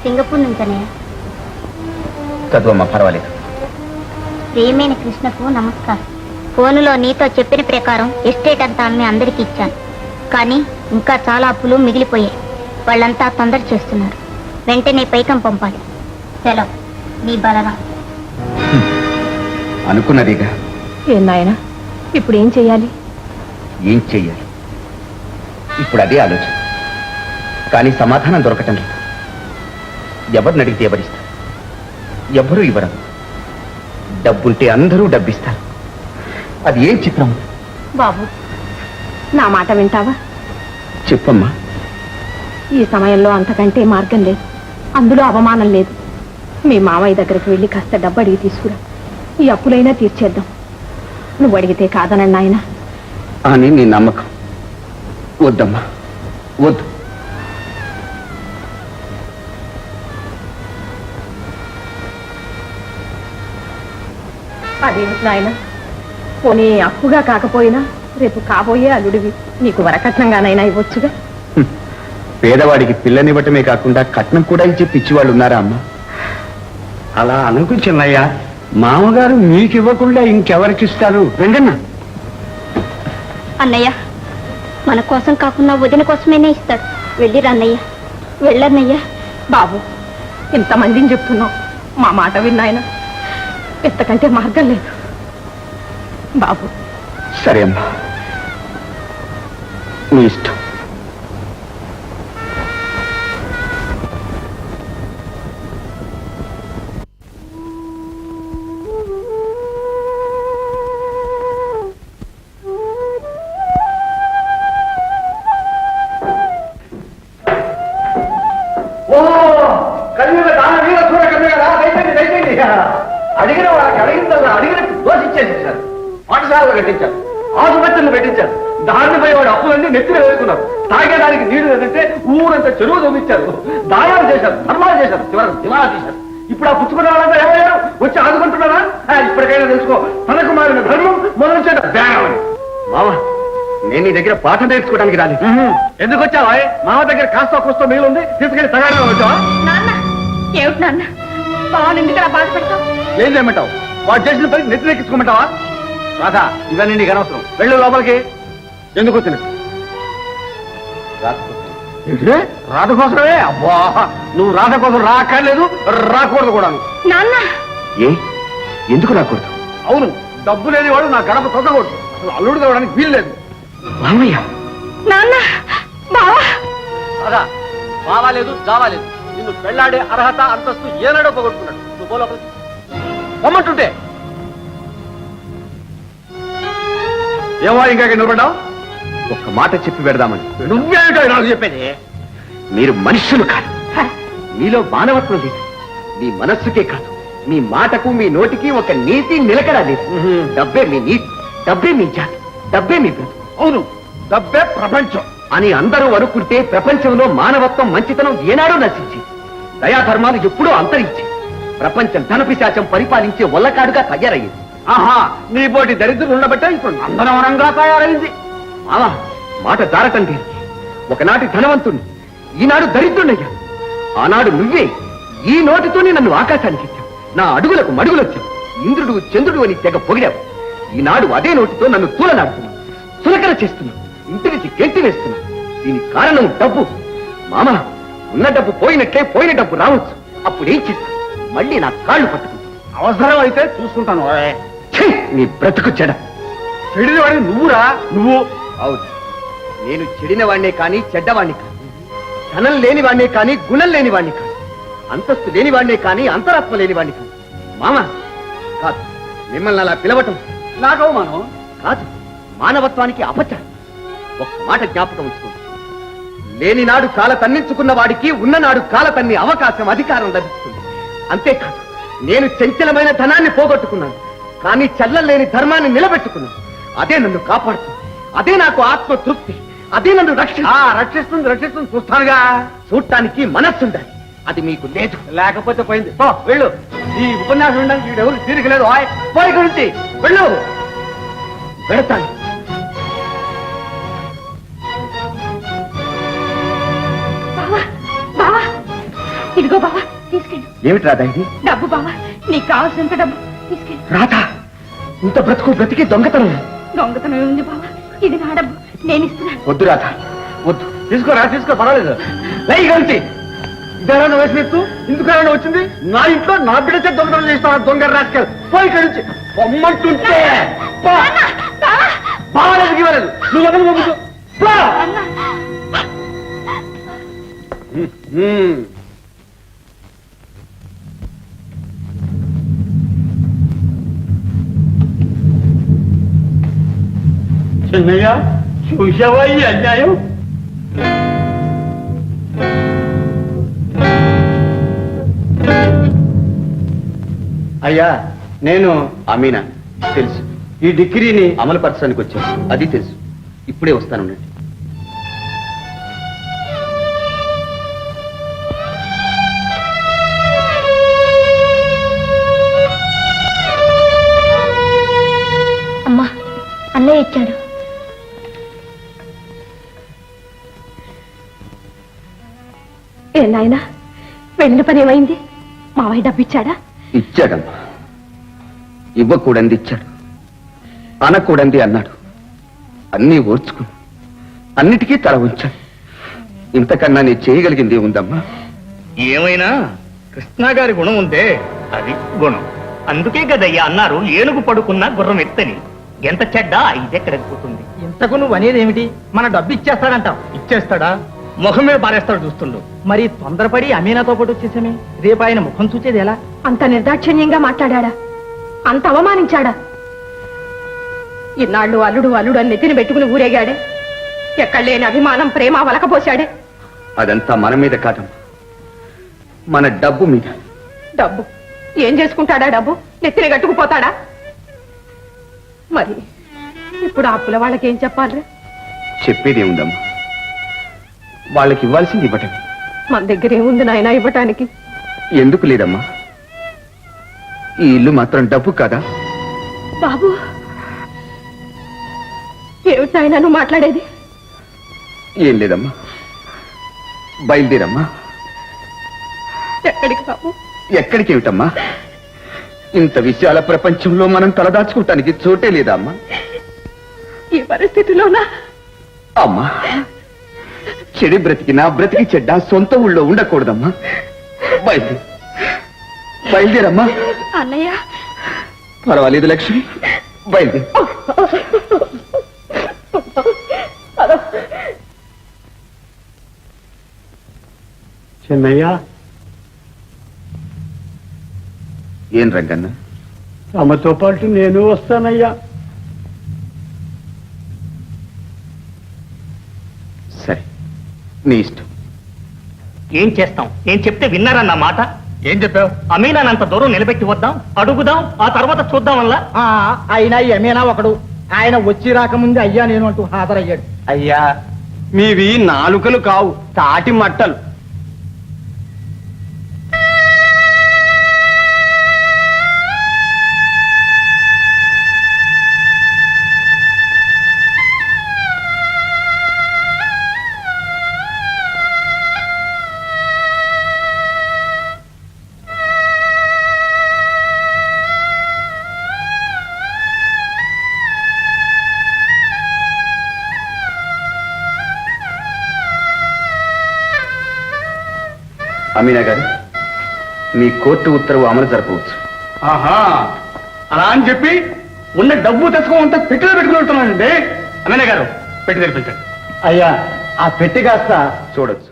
Singapore నుంచనే. చదువమ్మా, పర్వాలేదు. ప్రియమైన కృష్ణకు నమస్కారం. ఫోనులో నీతో చెప్పిన ప్రకారం ఎస్టేట్ అంతా అమ్మి అందరికి ఇచ్చాను. కానీ ఇంకా చాలా అప్పులు మిగిలిపోయాయి. వాళ్ళంతా తొందర చేస్తున్నారు. వెంటనే పైకం పంపాలి. సెలవు. నీ బలరాం. అనుకున్నదిగా. ఏం నాయనా, ఇప్పుడు ఏం చెయ్యాలి? ఏం చెయ్యాలి? ఇప్పుడు అదే ఆలోచన. కానీ సమాధానం దొరకటం లేదు. ఎవరిని అడిగితే ఎవరిస్తారు? ఎవరూ ఇవ్వడం. డబ్బుంటే అందరూ డబ్బిస్తారు. అది ఏం చిత్రం? బాబు, నా మాట వింటావా? చెప్పమ్మా. ఈ సమయంలో అంతకంటే మార్గం లేదు. అందులో అవమానం లేదు. మీ మామయ్య దగ్గరికి వెళ్ళి కాస్త డబ్బు అడిగి తీసుకురా. ఈ అప్పులైనా తీర్చేద్దాం. నువ్వు అడిగితే కాదనండి ఆయన అని నీ నమ్మకం. వద్దమ్మా, వద్దు. అదేమిటి నాయన, పోనీ అప్పుగా కాకపోయినా రేపు కాబోయే అల్లుడివి. నీకు వరకట్నంగానైనా ఇవ్వచ్చుగా. పేదవాడికి పిల్లనివ్వటమే కాకుండా కట్నం కూడా ఇచ్చి పిచ్చివాళ్ళు ఉన్నారా అమ్మా? అలా అనుకు చిన్నయ్య. మామగారు మీకివ్వకుండా ఇంకెవరికిస్తారు? వెంకన్న, అన్నయ్య, మన కోసం కాకుండా వదిన కోసమైనా ఇస్తాడు. వెళ్ళిరా అన్నయ్య, వెళ్ళన్నయ్య. బాబు, ఇంతమందిని చెప్తున్నావు, మా మాట విన్నాయన. ఎంతకంటే మార్గం లేదు బాబు. సరే అమ్మా, నీ ఇష్టం. అడిగిన వాళ్ళకి అడిగిందల్లా అడిగినట్టు దోషించేసేసారు. పాఠశాలలో కట్టించారు, ఆసుపత్రులు పెట్టించారు. దాన్ని పోయి వాడు అప్పులన్నీ నెత్తిన వేసుకున్నారు. తాగేదానికి నీళ్లు లేదంటే ఊరంతా చెరువు తోమిచ్చారు. దాయాలు చేశారు, ధర్మాలు చేశారు, చివరికి దివాలా తీశారు. ఇప్పుడు ఆ పుచ్చుకున్న వాళ్ళంతా ఏమయ్యారు? వచ్చి ఆదుకుంటున్నారా? ఇప్పటికైనా తెలుసుకో, తనకు మారిన ధర్మం మొదలు చేయడం బేగమని. మామ, నేను నీ దగ్గర పాఠం నేర్చుకోవడానికి రాలేదు. ఎందుకు వచ్చావా? మామ దగ్గర కాస్త కూస్తో మిగిలింది, తీసుకెళ్లి తగాడగా వచ్చావా? నాన్న, ఏమిటి నాన్న, బావని ఎందుకు బాధపడతావు? ఏం చేయమంటావు? వాడు చేసిన పని నెత్తినెక్కించుకోమంటావా? రాధా, ఇవన్నీ నీకు అనవసరం. వెళ్ళు లోపలికి. ఎందుకు వచ్చిన? రాధ కోసమే. అబ్బా, నువ్వు రాధ కోసం రాక్కర్లేదు, రాకూడదు కూడాను. నాన్న, ఏ ఎందుకు రాకూడదు? అవును, డబ్బు లేని వాడు నా గడప తొక్కకూడదు. అసలు అల్లుడు కావడానికి వీల్లేదు. మామయ్య, నాన్న, బావా. రాధా, బావాలేదు, జావాలేదు. నిన్ను పెళ్లాడే అర్హత అంతస్తు ఏనాడో పోగొట్టుకున్నాడు. నువ్వు పో లోపలికి. పొమ్మంటుంటే ఏమో ఇంకా నిలబడ్డావు? ఒక్క మాట చెప్పి పెడదామని. నువ్వేమిటో నాకు చెప్పేది? మీరు మనుష్యులు కాదు. మీలో మానవత్వం లేదు. మీ మనస్సుకే కాదు, మీ మాటకు మీ నోటికి ఒక నీతి నిలకడ లేదు. డబ్బే మీ నీతి, డబ్బే మీ జాతి, డబ్బే మీ బ్రతుకు. అవును, డబ్బే ప్రపంచం అని అందరూ అనుకుంటే ప్రపంచంలో మానవత్వం, మంచితనం ఏనాడో నశించి దయాధర్మాలు ఎప్పుడూ అంతరించి ప్రపంచం ధనపిశాచం పరిపాలించే వల్లకాడుగా తయారయ్యింది. ఆహా, నీ పోటీ దరిద్రులు ఉండబట్టే ఇప్పుడు నందనవనంగా తయారైంది. మావా, మాట జారటం లేదు. ఒకనాటి ధనవంతుణ్ణి, ఈనాడు దరిద్రుడయ్యా. ఆనాడు నువ్వే ఈ నోటితోనే నన్ను ఆకాశానికి ఇచ్చావు. నా అడుగులకు మడుగులొచ్చావు. ఇంద్రుడు చంద్రుడు అని తెగ పొగిడావు. ఈనాడు అదే నోటితో నన్ను తూలనాడుతున్నావు, సులకర చేస్తున్నావు, ఇంటి నుంచి గెంటి వేస్తున్నావు. దీనికి కారణం డబ్బు. మామ, ఉన్న డబ్బు పోయినట్లే పోయిన డబ్బు రావచ్చు. అప్పుడేం చేస్తాను? మళ్ళీ నా కాళ్ళు పట్టుకుంటాను. అవసరం అయితే చూసుకుంటాను. ఛీ, నీ బ్రతుకు చెడ. చెడిన వాడిని నువ్వురా. నువ్వు అవును, నేను చెడిన వాణ్ణే కానీ చెడ్డవాణ్ణి కాదు. ధనం లేనివాణ్ణే కానీ గుణం లేనివాణ్ణి కాదు. అంతస్తు లేనివాణ్ణే కానీ అంతరాత్మ లేనివాణ్ణి కాదు. మామ, కాదు, మిమ్మల్ని అలా పిలవటం నాకు అవమానం కాదు, మానవత్వానికి అపచారం. ఒక్క మాట జ్ఞాపకం ఉంచుకోండి. లేనినాడు కాల తన్నించుకున్న వాడికి ఉన్ననాడు కాల తన్ని అవకాశం, అధికారం లభిస్తుంది. అంతేకాదు, నేను చంచలమైన ధనాన్ని పోగొట్టుకున్నాను, కానీ చల్లలేని ధర్మాన్ని నిలబెట్టుకున్నాను. అదే నన్ను కాపాడుతుంది, అదే నాకు ఆత్మ తృప్తి, అదే నన్ను రక్షిస్తుంది రక్షిస్తుంది చూస్తానుగా. చూడటానికి మనస్సుండాలి, అది మీకు లేదు. లేకపోతే పోయింది. పో, వెళ్ళు. ఈ ఉపన్యాసం ఉండడానికి వీడెవరు తీరిక లేదు. పోయి గురించి వెళ్ళు. పెడతాను. బావా, బావా, ఇదిగో బావా తీసుకెళ్ళు. ఏమిటి రాధా ఇది? డబ్బు బావా, నీకు కావాల్సినంత డబ్బు తీసుకెళ్ళు. రాధా, ఇంత బ్రతికి దొంగతనం? దొంగతనం ఏముంది బావా, ఇది నా డబ్బు, నేను ఇస్తున్నాను. వద్దు రాధా, వద్దు. తీసుకో పర్వాలేదు. లై కలిసి ఇదేనా వేసినట్టు ఎందుకైనా వచ్చింది? నా ఇంట్లో నా బిడ్డ చేత దొంగతనం చేస్తాను. దొంగ రాసుకెళ్ళి పోయి ఇక్కడి నుంచి పొమ్మంటుంటే బాగాలేదు ఇవ్వలేదు. నువ్వు వదలు పంపుతూ చిన్నయ్య, చూసావా ఈ అన్యాయం? అయ్యా, నేను అమీనా. తెలుసు. ఈ డిగ్రీని అమలు పరచడానికి వచ్చాను, అది తెలుసు. ఇప్పుడే వస్తాను. అమ్మా, అన్నయ్య ఇచ్చాడు. ఏ నాయనా, వెళ్ళిన పని ఏమైంది? మావయ్య డబ్బు ఇచ్చాడా? ఇచ్చాడమ్మా. ఇవ్వకూడంది ఇచ్చాడు, అనకూడంది అన్నాడు. అన్నీ ఓర్చుకుని అన్నిటికీ తల ఉంచాడు. ఇంతకన్నా నేను చేయగలిగింది ఉందమ్మా. ఏమైనా కృష్ణ గారి గుణం ఉంటే అది గుణం. అందుకే కదయ్యా అన్నారు, ఏనుగు పడుకున్న గుర్రం ఎత్తని. ఎంత చెడ్డా ఇదెక్కడికి పోతుంది. ఇంతకు నువ్వు అనేది ఏమిటి? మన డబ్బు ఇచ్చేస్తాడంటావు. ఇచ్చేస్తాడా? ముఖం మీద పారేస్తాడు చూస్తుండు. మరి తొందరపడి అమీనాతో పాటు వచ్చేసామే, రేపు ఆయన ముఖం చూచేది ఎలా? అంత నిర్దాక్షిణ్యంగా మాట్లాడా? అంత అవమానించాడా? ఇన్నాళ్ళు అల్లుడు అల్లుడు అని నెత్తిని పెట్టుకుని ఊరేగాడే. ఎక్కడ లేని అభిమానం, ప్రేమ వలకపోశాడే. అదంతా మన మీద కాదమ్మా, మన డబ్బు మీద. డబ్బు ఏం చేసుకుంటాడా? డబ్బు నెత్తిని కట్టుకుపోతాడా? మరి ఇప్పుడు ఆ అప్పుల వాళ్ళకేం చెప్పాలి? చెప్పేది ఏముందమ్మా, వాళ్ళకి ఇవ్వాల్సింది ఇవ్వటమే. మన దగ్గర ఏముంది నాయనా ఇవ్వటానికి? ఎందుకు లేదమ్మా, ఈ ఇల్లు మాత్రం డబ్బు కాదా? బాబు, ఏమిటి నాయనా నువ్వు మాట్లాడేది? ఏం లేదమ్మా, బయలుదేరమ్మా. ఎక్కడికి బాబు? ఎక్కడికి ఏమిటమ్మా, ఇంత విశాల ప్రపంచంలో మనం తలదాచుకోవటానికి చోటే లేదా అమ్మా? ఈ పరిస్థితిలోనా? అమ్మా, చెడి బ్రతికినా బ్రతికి చెడ్డ సొంత ఊళ్ళో ఉండకూడదమ్మా. బయలుదేరమ్మా. అన్నయ్య, పర్వాలేదు లక్ష్మి, బయలుదేరు. చిన్నయ్య, ఏం రంగన్న? తమతో పాటు నేను వస్తానయ్యా. సరే, నీ ఇష్టం. ఏం చేస్తాం? ఏం చెప్తే విన్నారన్న మాట? ఏం చెప్పావు? అమీనానంత దూరం నిలబెట్టి వద్దాం, అడుగుదాం, ఆ తర్వాత చూద్దాం వల్ల. అయినా ఈ అమీనా ఒకడు. ఆయన వచ్చి రాకముందే అయ్యా నేను అంటూ హాజరయ్యాడు. అయ్యా, మీవి నాలుకలు కావు, తాటి మట్టలు. అమీనా గారు, మీ కోర్టు ఉత్తర్వు అమలు జరపవచ్చు. ఆహా, అలా అని చెప్పి ఉన్న డబ్బు తెచ్చుకోమంటే పెట్టిలో పెట్టుకుని ఉంటున్నానండి. అమీనా గారు, పెట్టి తెరిపించండి. అయ్యా, ఆ పెట్టి కాస్త చూడొచ్చు.